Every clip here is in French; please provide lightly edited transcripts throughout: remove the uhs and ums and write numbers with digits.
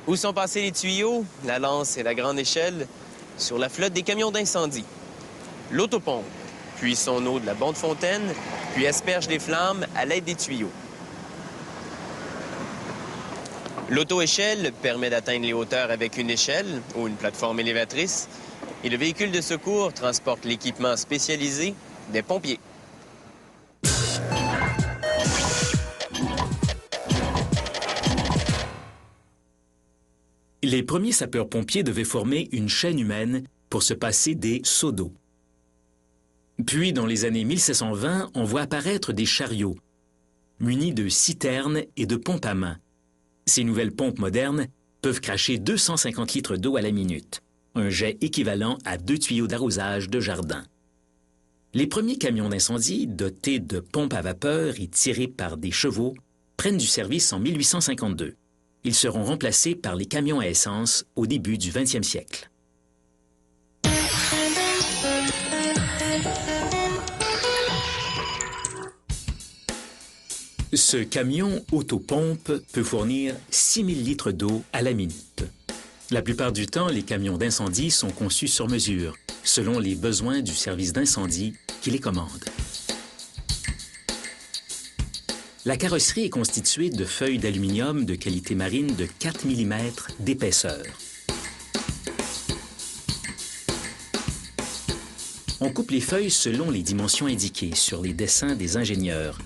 Où sont passés les tuyaux, la lance et la grande échelle? Sur la flotte des camions d'incendie. L'autopompe puise son eau de la bonde fontaine, puis asperge les flammes à l'aide des tuyaux. L'auto-échelle permet d'atteindre les hauteurs avec une échelle ou une plateforme élévatrice, et le véhicule de secours transporte l'équipement spécialisé des pompiers. Les premiers sapeurs-pompiers devaient former une chaîne humaine pour se passer des seaux d'eau. Puis, dans les années 1720, on voit apparaître des chariots, munis de citernes et de pompes à main. Ces nouvelles pompes modernes peuvent cracher 250 litres d'eau à la minute, un jet équivalent à 2 tuyaux d'arrosage de jardin. Les premiers camions d'incendie, dotés de pompes à vapeur et tirés par des chevaux, prennent du service en 1852. Ils seront remplacés par les camions à essence au début du 20e siècle. Ce camion autopompe peut fournir 6000 litres d'eau à la minute. La plupart du temps, les camions d'incendie sont conçus sur mesure, selon les besoins du service d'incendie qui les commande. La carrosserie est constituée de feuilles d'aluminium de qualité marine de 4 mm d'épaisseur. On coupe les feuilles selon les dimensions indiquées sur les dessins des ingénieurs,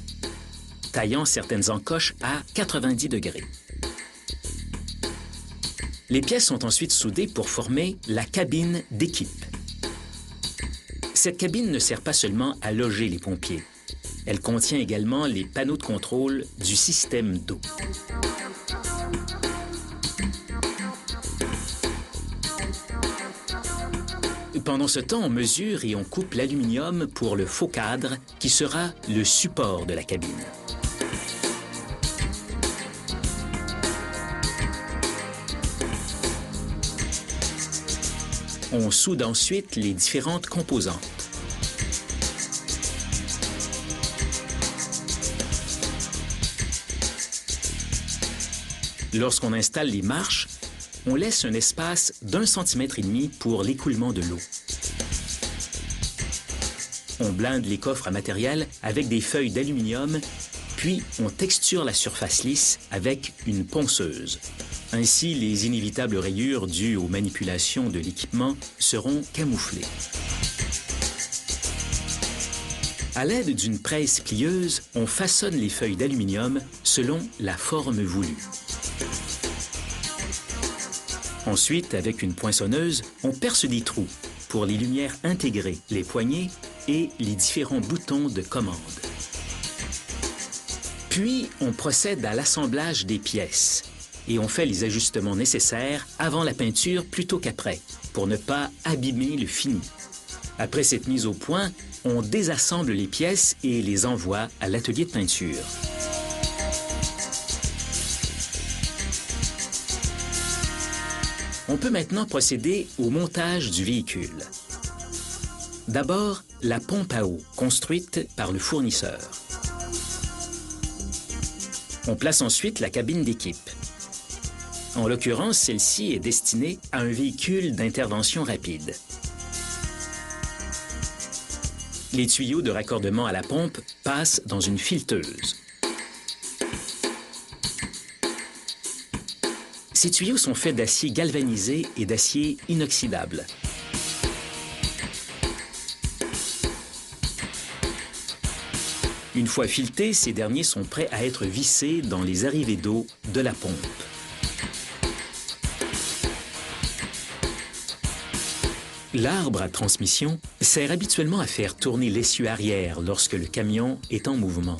taillant certaines encoches à 90 degrés. Les pièces sont ensuite soudées pour former la cabine d'équipe. Cette cabine ne sert pas seulement à loger les pompiers. Elle contient également les panneaux de contrôle du système d'eau. Pendant ce temps, on mesure et on coupe l'aluminium pour le faux cadre qui sera le support de la cabine. On soude ensuite les différentes composantes. Lorsqu'on installe les marches, on laisse un espace d'1,5 cm pour l'écoulement de l'eau. On blinde les coffres à matériel avec des feuilles d'aluminium, puis on texture la surface lisse avec une ponceuse. Ainsi, les inévitables rayures dues aux manipulations de l'équipement seront camouflées. À l'aide d'une presse plieuse, on façonne les feuilles d'aluminium selon la forme voulue. Ensuite, avec une poinçonneuse, on perce des trous pour les lumières intégrées, les poignées et les différents boutons de commande. Puis, on procède à l'assemblage des pièces et on fait les ajustements nécessaires avant la peinture plutôt qu'après, pour ne pas abîmer le fini. Après cette mise au point, on désassemble les pièces et les envoie à l'atelier de peinture. On peut maintenant procéder au montage du véhicule. D'abord, la pompe à eau, construite par le fournisseur. On place ensuite la cabine d'équipe. En l'occurrence, celle-ci est destinée à un véhicule d'intervention rapide. Les tuyaux de raccordement à la pompe passent dans une fileteuse. Ces tuyaux sont faits d'acier galvanisé et d'acier inoxydable. Une fois filetés, ces derniers sont prêts à être vissés dans les arrivées d'eau de la pompe. L'arbre à transmission sert habituellement à faire tourner l'essieu arrière lorsque le camion est en mouvement.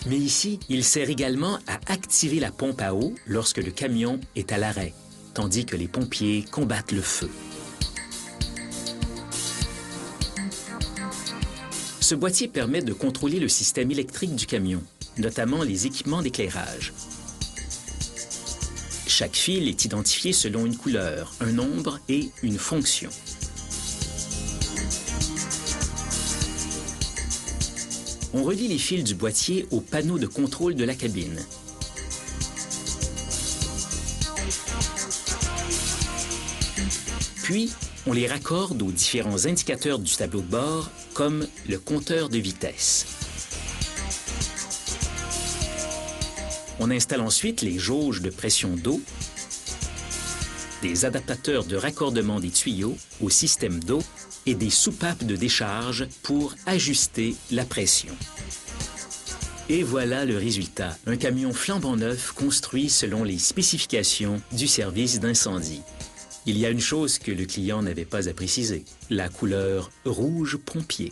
Mais ici, il sert également à activer la pompe à eau lorsque le camion est à l'arrêt, tandis que les pompiers combattent le feu. Ce boîtier permet de contrôler le système électrique du camion, notamment les équipements d'éclairage. Chaque fil est identifié selon une couleur, un nombre et une fonction. On relie les fils du boîtier au panneau de contrôle de la cabine. Puis, on les raccorde aux différents indicateurs du tableau de bord, comme le compteur de vitesse. On installe ensuite les jauges de pression d'eau, des adaptateurs de raccordement des tuyaux au système d'eau et des soupapes de décharge pour ajuster la pression. Et voilà le résultat, un camion flambant neuf construit selon les spécifications du service d'incendie. Il y a une chose que le client n'avait pas à préciser, la couleur rouge pompier.